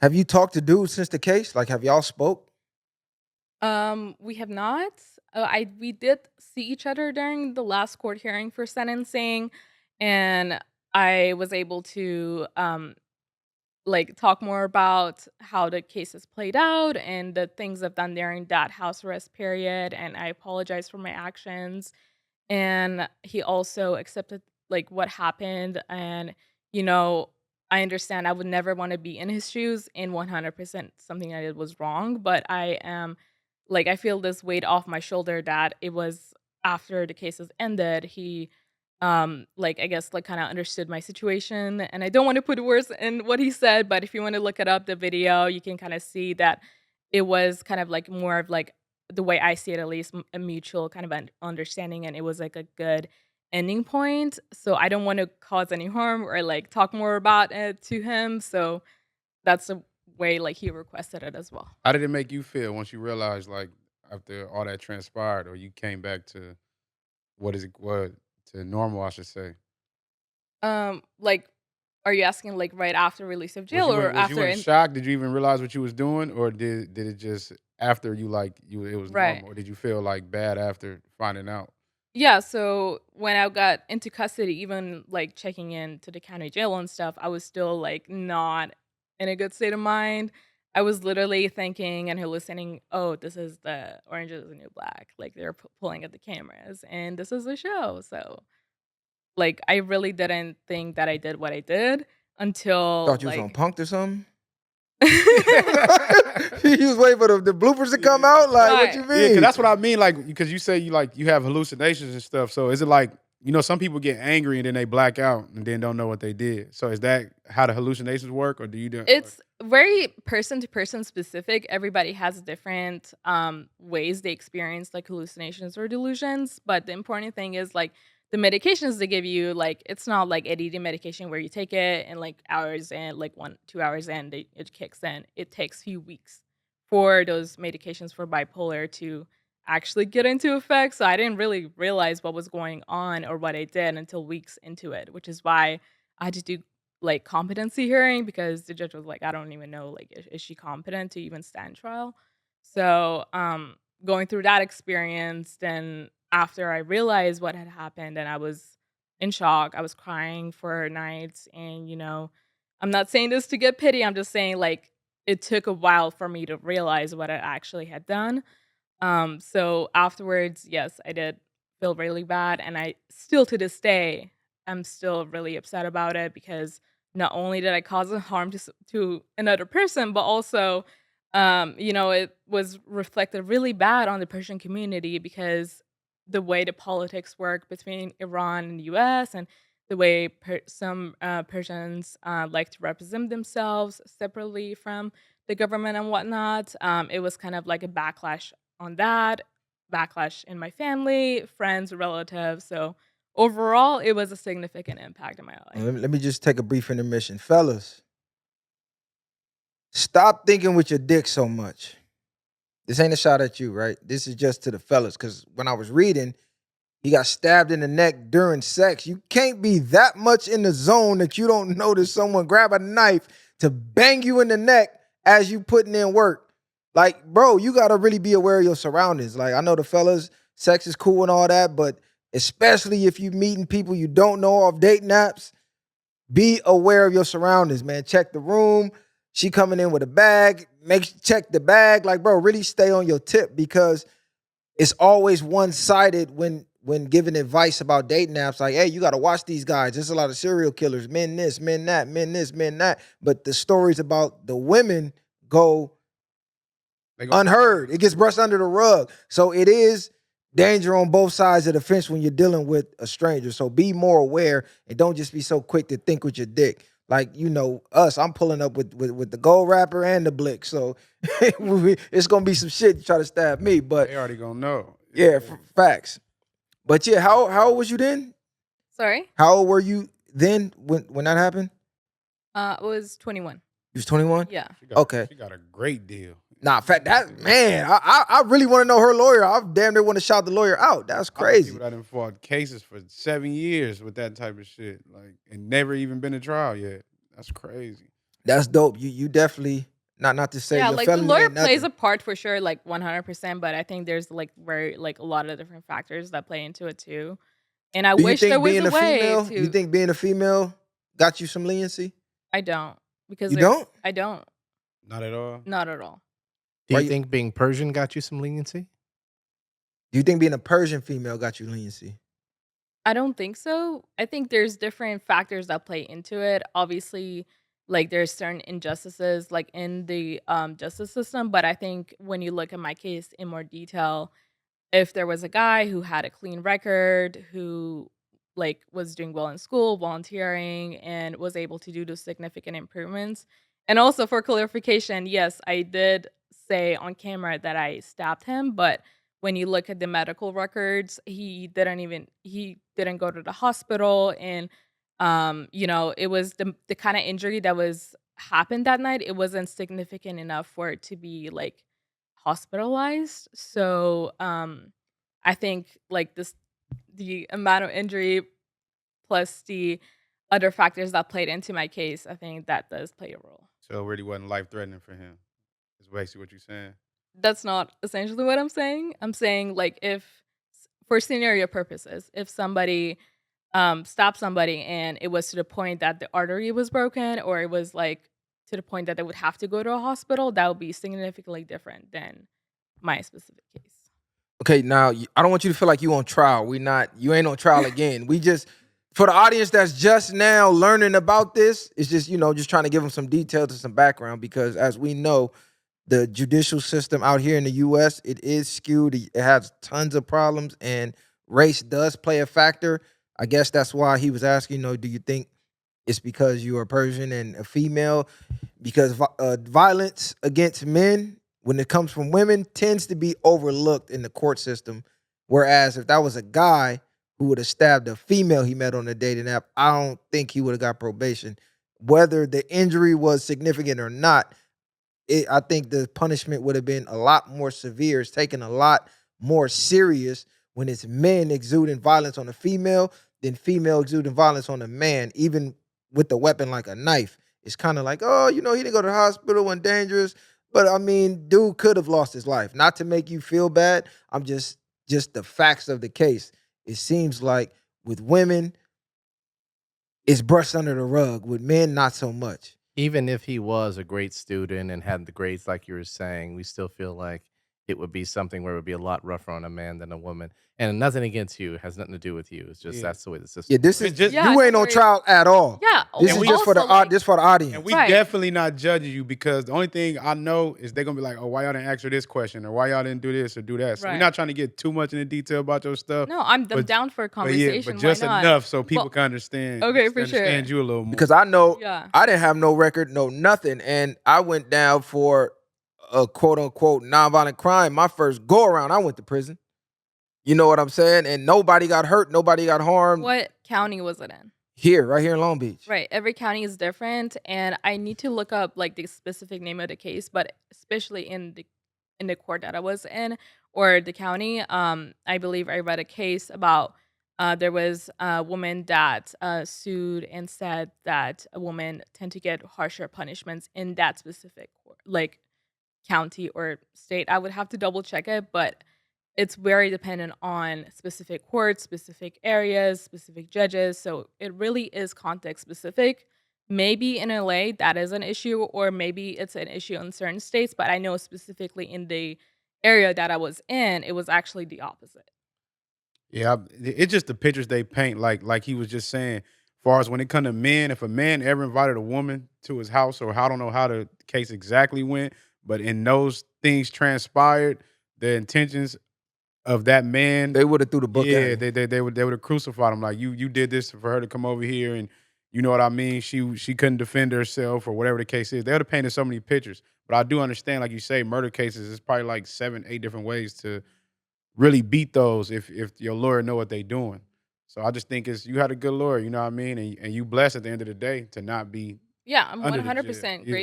Have you talked to dude since the case? Like, have y'all spoke? We have not. We did see each other during the last court hearing for sentencing, and I was able to like talk more about how the cases played out and the things I've done during that house arrest period. And I apologize for my actions. And he also accepted like what happened. And you know, I understand I would never want to be in his shoes. And 100% something I did was wrong. But I am like I feel this weight off my shoulder that it was after the cases ended. He like I guess like kind of understood my situation, and I don't want to put words in what he said, but if you want to look it up the video, you can kind of see that it was kind of like more of like the way I see it, at least a mutual kind of understanding, and it was like a good ending point. So I don't want to cause any harm or like talk more about it to him. So that's the way like he requested it as well. How did it make you feel once you realized, like, after all that transpired, or you came back to what to normal, I should say? Like, are you asking like right after release of Was jail you or in was you after in in shock? Did you even realize what you was doing, or did it just after you like you it was right? normal, or did you feel like bad after finding out? Yeah, so when I got into custody, even like checking in to the county jail and stuff, I was still like not in a good state of mind. I was literally thinking and hallucinating, oh, this is the Orange is the New Black. Like they're pulling at the cameras and this is a show. So like I really didn't think that I did what I did until Thought you was on like punked or something? You was waiting for the bloopers to come out? Like, what right. you Yeah, because mean? that's what I mean, like, because you say you have hallucinations and stuff, so is it like, some people get angry and then they black out and then don't know what they did. So is that how the hallucinations work, or do you do or It's very person to person specific. Everybody has different ways they experience like hallucinations or delusions. But the important thing is like the medications they give you, like it's not like ADD medication where you take it in like hours and like 1 2 hours and it kicks in. It takes few weeks for those medications for bipolar to actually get into effect. So I didn't really realize what was going on or what I did until weeks into it, which is why I had to do like competency hearing because the judge was like, I don't even know, like, is she competent to even stand trial? So, going through that experience, then after I realized what had happened and I was in shock, I was crying for nights. And, I'm not saying this to get pity. I'm just saying, like, it took a while for me to realize what I actually had done. So afterwards, yes, I did feel really bad. And I still to this day, I'm still really upset about it because not only did I cause a harm to another person, but also, it was reflected really bad on the Persian community because the way the politics work between Iran and the U.S. and the way some Persians like to represent themselves separately from the government and whatnot. It was kind of like a backlash on that, backlash in my family, friends, relatives. So overall, it was a significant impact in my life. Let me just take a brief intermission. Fellas, stop thinking with your dick so much. This ain't a shot at you, right? This is just to the fellas. Because when I was reading, he got stabbed in the neck during sex. You can't be that much in the zone that you don't notice someone grab a knife to bang you in the neck as you putting in work. Like, bro, you gotta really be aware of your surroundings. Like, I know the fellas, sex is cool and all that, but especially if you meeting people you don't know off dating apps, be aware of your surroundings, man. Check the room. She coming in with a bag. Check the bag. Like, bro, really stay on your tip because it's always one-sided when giving advice about dating apps. Like, hey, you got to watch these guys. There's a lot of serial killers, men this, men that, men this, men that. But the stories about the women go they go unheard. It gets brushed under the rug. So it is danger on both sides of the fence when you're dealing with a stranger. So be more aware and don't just be so quick to think with your dick. Like, us, I'm pulling up with the gold wrapper and the blick. So it's going to be some shit to try to stab me. But They already gonna know. yeah, facts. But yeah, how old was you then? Sorry? How old were you then when that happened? It was 21. You was 21? Yeah. Okay. She got a great deal. Nah, fact that man, I really want to know her lawyer. I damn near want to shout the lawyer out. That's I know crazy. people that done fought cases for 7 years with that type of shit, like, and never even been to trial yet. That's crazy. That's dope. You definitely Not to say Yeah, your like the felony lawyer ain't plays a nothing. part for sure, like 100%. But I think there's like a lot of different factors that play into it too. And I Do you wish there think was being a a way female? You to. think being a female got you some leniency? I don't because You don't? I don't, Not at all. not at all. Do Why you you? think being Persian got you some leniency? Do you think being a Persian female got you leniency? I don't think so. I think there's different factors that play into it. Obviously, like there's certain injustices like in the justice system, but I think when you look at my case in more detail, if there was a guy who had a clean record, who like was doing well in school, volunteering, and was able to do those significant improvements. And also for clarification, yes, I did say on camera that I stabbed him, but when you look at the medical records, he didn't go to the hospital, and it was the kind of injury that was happened that night. It wasn't significant enough for it to be like hospitalized. So I think like the amount of injury plus the other factors that played into my case, I think that does play a role. So it really wasn't life threatening for him. Is basically what you're saying. That's not essentially what I'm saying. I'm saying like if for scenario purposes, if somebody stopped somebody and it was to the point that the artery was broken, or it was like to the point that they would have to go to a hospital, that would be significantly different than my specific case. Okay, now I don't want you to feel like you on trial. You ain't on trial again. We just, for the audience that's just now learning about this, it's just, just trying to give them some details and some background, because as we know, the judicial system out here in the US, it is skewed. It has tons of problems, and race does play a factor. I guess that's why he was asking, do you think it's because you are Persian and a female? Because violence against men, when it comes from women, tends to be overlooked in the court system. Whereas if that was a guy who would have stabbed a female he met on a dating app, I don't think he would have got probation. Whether the injury was significant or not, I think the punishment would have been a lot more severe. It's taken a lot more serious when it's men exuding violence on a female than female exuding violence on a man, even with a weapon like a knife. It's kind of like, oh, he didn't go to the hospital when dangerous. But I mean, dude could have lost his life. Not to make you feel bad. I'm just the facts of the case. It seems like with women, it's brushed under the rug. With men, not so much. Even if he was a great student and had the grades like you were saying, we still feel like it would be something where it would be a lot rougher on a man than a woman. And nothing against you. It has nothing to do with you. It's just Yeah. that's the way the system Yeah, this works. is just- Yeah, you ain't don't on worry. trial at all. Yeah, This And is we just for the also, like- this for the audience. And we Right. definitely not judging you, because the only thing I know is they're gonna be like, oh, why y'all didn't ask her this question, or why y'all didn't do this or do that. So Right. we're not trying to get too much into detail about your stuff. No, I'm But- down for a But yeah, conversation. but just Why not? enough so people Well, can understand. okay, for sure. understand you a little more. Because I know Yeah. I didn't have no record, no nothing, and I went down for a quote unquote nonviolent crime. My first go around, I went to prison. You know what I'm saying? And nobody got hurt, nobody got harmed. What county was it in? Here, right here in Long Beach. Right. Every county is different, and I need to look up like the specific name of the case, but especially in the court that I was in, or the county, I believe I read a case about there was a woman that sued and said that a woman tend to get harsher punishments in that specific court, like county or state. I would have to double check it, but it's very dependent on specific courts, specific areas, specific judges. So it really is context specific. Maybe in LA that is an issue, or maybe it's an issue in certain states, but I know specifically in the area that I was in, it was actually the opposite. Yeah, it's just the pictures they paint. Like he was just saying, as far as when it comes to men, if a man ever invited a woman to his house, or I don't know how the case exactly went, but in those things transpired, the intentions of that man, They would have threw the book yeah, at him. they would have crucified him. Like you did this for her to come over here, and you know what I mean. She couldn't defend herself, or whatever the case is. They would have painted so many pictures. But I do understand, like you say, murder cases is probably like 7, 8 different ways to really beat those if your lawyer know what they doing. So I just think you had a good lawyer, you know what I mean, and you blessed at the end of the day to not be. Yeah, I'm Under the 100% jail, yeah.